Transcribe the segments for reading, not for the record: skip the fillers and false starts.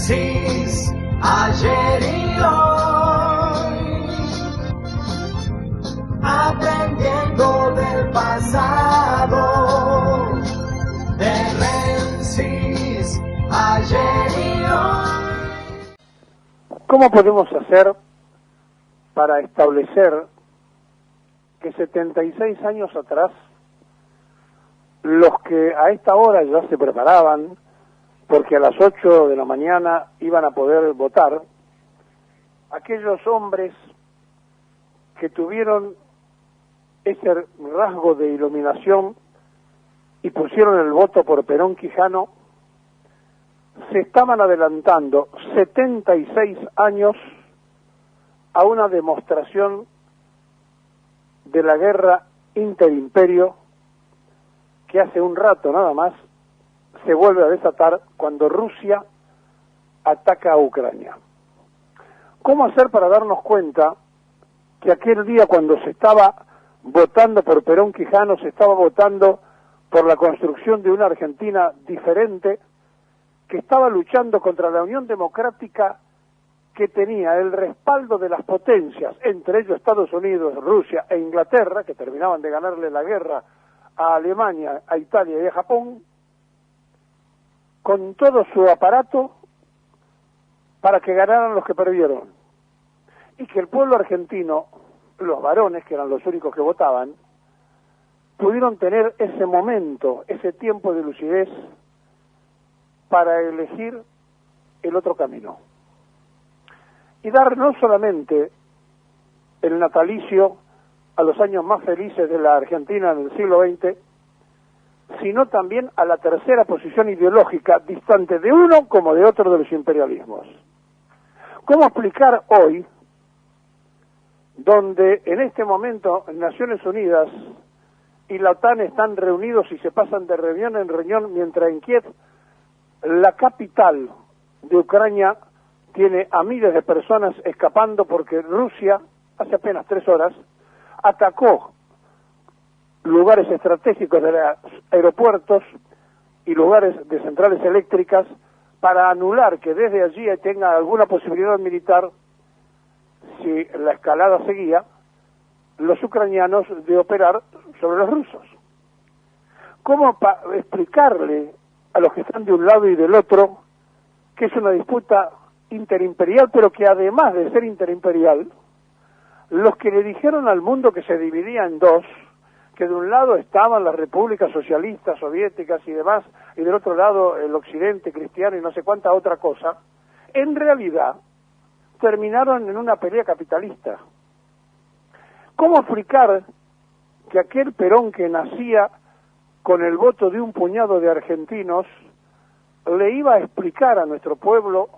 Génesis, ayer y hoy, aprendiendo del pasado, de Génesis, ayer y hoy. ¿Cómo podemos hacer para establecer que 76 años atrás, los que a esta hora ya se preparaban, porque a las 8 de la mañana iban a poder votar, aquellos hombres que tuvieron ese rasgo de iluminación y pusieron el voto por Perón Quijano, se estaban adelantando 76 años a una demostración de la guerra interimperio que hace un rato nada más se vuelve a desatar cuando Rusia ataca a Ucrania. ¿Cómo hacer para darnos cuenta que aquel día cuando se estaba votando por Perón Quijano, se estaba votando por la construcción de una Argentina diferente, que estaba luchando contra la Unión Democrática que tenía el respaldo de las potencias, entre ellos Estados Unidos, Rusia e Inglaterra, que terminaban de ganarle la guerra a Alemania, a Italia y a Japón, con todo su aparato para que ganaran los que perdieron? Y que el pueblo argentino, los varones, que eran los únicos que votaban, pudieron tener ese momento, ese tiempo de lucidez para elegir el otro camino. Y dar no solamente el natalicio a los años más felices de la Argentina en el siglo XX, sino también a la tercera posición ideológica, distante de uno como de otro de los imperialismos. ¿Cómo explicar hoy, donde en este momento Naciones Unidas y la OTAN están reunidos y se pasan de reunión en reunión, mientras en Kiev, la capital de Ucrania, tiene a miles de personas escapando porque Rusia, hace apenas 3 horas, atacó lugares estratégicos de los aeropuertos y lugares de centrales eléctricas para anular que desde allí tenga alguna posibilidad militar, si la escalada seguía, los ucranianos de operar sobre los rusos? ¿Cómo explicarle a los que están de un lado y del otro que es una disputa interimperial, pero que además de ser interimperial, los que le dijeron al mundo que se dividía en dos, que de un lado estaban las repúblicas socialistas, soviéticas y demás, y del otro lado el occidente cristiano y no sé cuánta otra cosa, en realidad terminaron en una pelea capitalista? ¿Cómo explicar que aquel Perón que nacía con el voto de un puñado de argentinos le iba a explicar a nuestro pueblo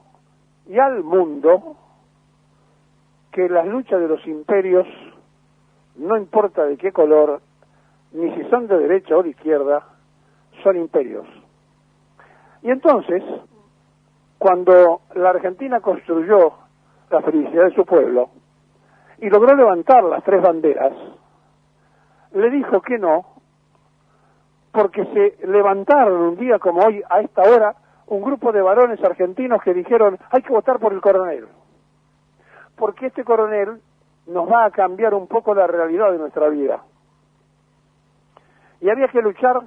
y al mundo que las luchas de los imperios, no importa de qué color, ni si son de derecha o de izquierda, son imperios? Y entonces, cuando la Argentina construyó la felicidad de su pueblo y logró levantar las 3 banderas, le dijo que no, porque se levantaron un día como hoy, a esta hora, un grupo de varones argentinos que dijeron: hay que votar por el coronel, porque este coronel nos va a cambiar un poco la realidad de nuestra vida. Y había que luchar,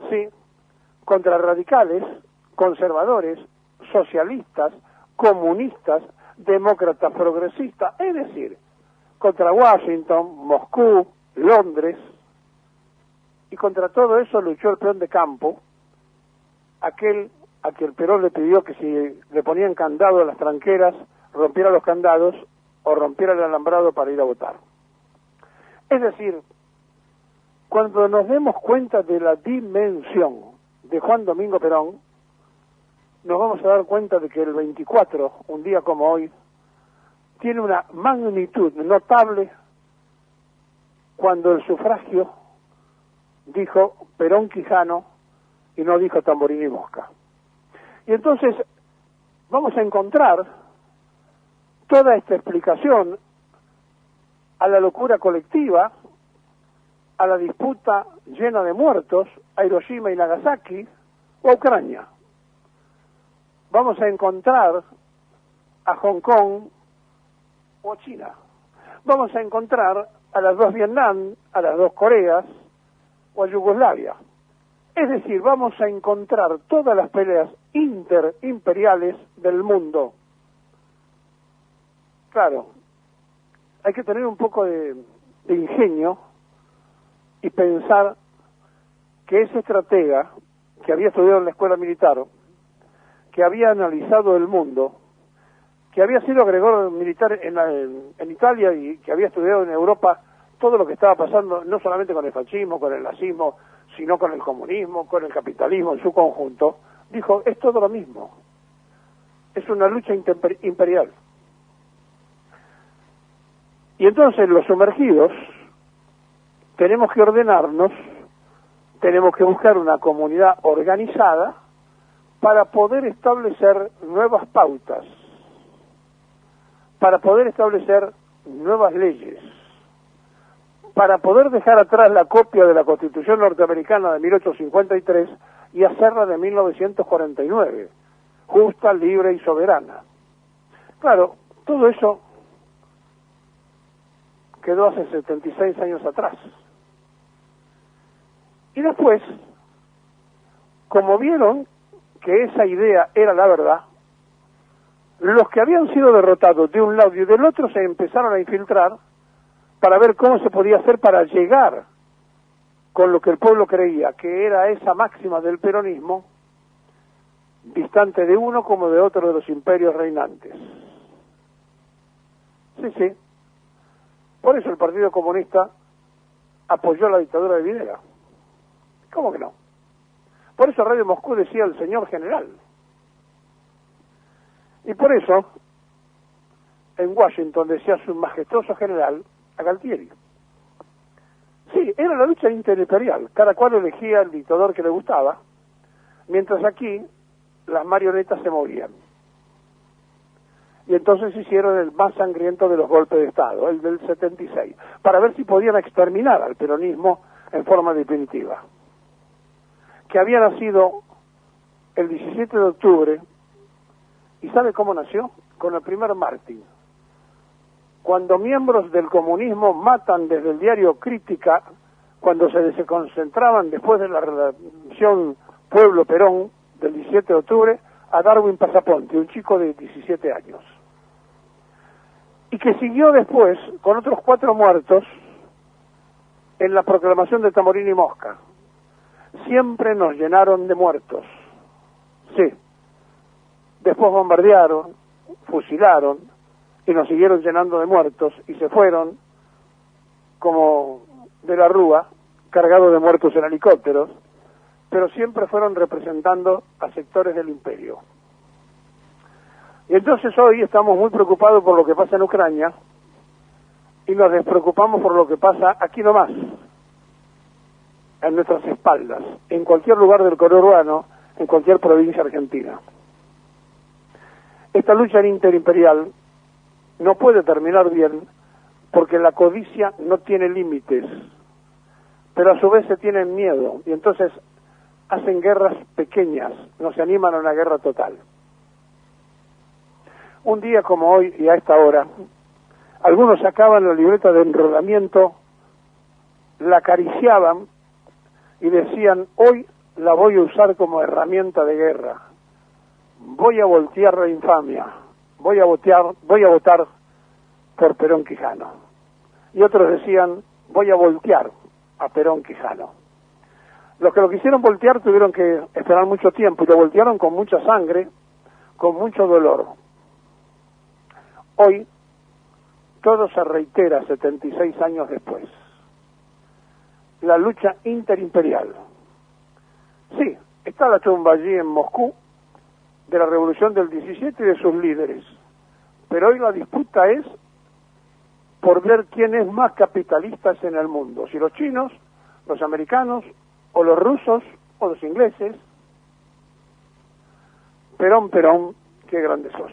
sí, contra radicales, conservadores, socialistas, comunistas, demócratas, progresistas, es decir, contra Washington, Moscú, Londres, y contra todo eso luchó el peón de campo, aquel a quien Perón le pidió que si le ponían candado a las tranqueras, rompiera los candados o rompiera el alambrado para ir a votar. Es decir, cuando nos demos cuenta de la dimensión de Juan Domingo Perón, nos vamos a dar cuenta de que el 24, un día como hoy, tiene una magnitud notable cuando el sufragio dijo Perón Quijano y no dijo Tamborín y Mosca. Y entonces vamos a encontrar toda esta explicación a la locura colectiva, a la disputa llena de muertos, a Hiroshima y Nagasaki o a Ucrania. vamos a encontrar a Hong Kong o a China. Vamos a encontrar a las dos Vietnam, a las dos Coreas o a Yugoslavia. Es decir, vamos a encontrar todas las peleas interimperiales del mundo. Claro, hay que tener un poco de ingenio y pensar que ese estratega que había estudiado en la escuela militar, que había analizado el mundo, que había sido agregado militar en Italia y que había estudiado en Europa todo lo que estaba pasando, no solamente con el fascismo, con el nazismo, sino con el comunismo, con el capitalismo en su conjunto, dijo, es todo lo mismo. Es una lucha imperial. Y entonces los sumergidos tenemos que ordenarnos, tenemos que buscar una comunidad organizada para poder establecer nuevas pautas, para poder establecer nuevas leyes, para poder dejar atrás la copia de la Constitución norteamericana de 1853 y hacerla de 1949, justa, libre y soberana. Claro, todo eso quedó hace 76 años atrás. Y después, como vieron que esa idea era la verdad, los que habían sido derrotados de un lado y del otro se empezaron a infiltrar para ver cómo se podía hacer para llegar con lo que el pueblo creía que era esa máxima del peronismo, distante de uno como de otro de los imperios reinantes. Sí. Por eso el Partido Comunista apoyó la dictadura de Videla. ¿Cómo que no? Por eso Radio Moscú decía el señor general. Y por eso, en Washington decía su majestuoso general a Galtieri. Sí, era la lucha interimperial. Cada cual elegía el dictador que le gustaba, mientras aquí las marionetas se movían. Y entonces hicieron el más sangriento de los golpes de Estado, el del 76, para ver si podían exterminar al peronismo en forma definitiva. Que había nacido el 17 de octubre, ¿y sabe cómo nació? Con el primer mártir. Cuando miembros del comunismo matan desde el diario Crítica, cuando se concentraban después de la relación Pueblo-Perón del 17 de octubre, a Darwin Pasaponte, un chico de 17 años. Y que siguió después con otros 4 muertos en la proclamación de Tamorín y Mosca. Siempre nos llenaron de muertos. Sí. Después bombardearon, fusilaron y nos siguieron llenando de muertos y se fueron como de la Rúa, cargados de muertos en helicópteros, pero siempre fueron representando a sectores del imperio. Y entonces hoy estamos muy preocupados por lo que pasa en Ucrania y nos despreocupamos por lo que pasa aquí nomás, en nuestras espaldas, en cualquier lugar del conurbano, en cualquier provincia argentina. Esta lucha interimperial no puede terminar bien porque la codicia no tiene límites, pero a su vez se tienen miedo y entonces hacen guerras pequeñas, no se animan a una guerra total. Un día como hoy y a esta hora, algunos sacaban la libreta de enrolamiento, la acariciaban y decían, hoy la voy a usar como herramienta de guerra, voy a voltear la infamia, voy a votar por Perón Quijano. Y otros decían, voy a voltear a Perón Quijano. Los que lo quisieron voltear tuvieron que esperar mucho tiempo y lo voltearon con mucha sangre, con mucho dolor. Hoy todo se reitera 76 años después. La lucha interimperial. Sí, está la tumba allí en Moscú de la revolución del 17 y de sus líderes. Pero hoy la disputa es por ver quién es más capitalista en el mundo, si los chinos, los americanos, o los rusos, o los ingleses. Perón, Perón, qué grande sos.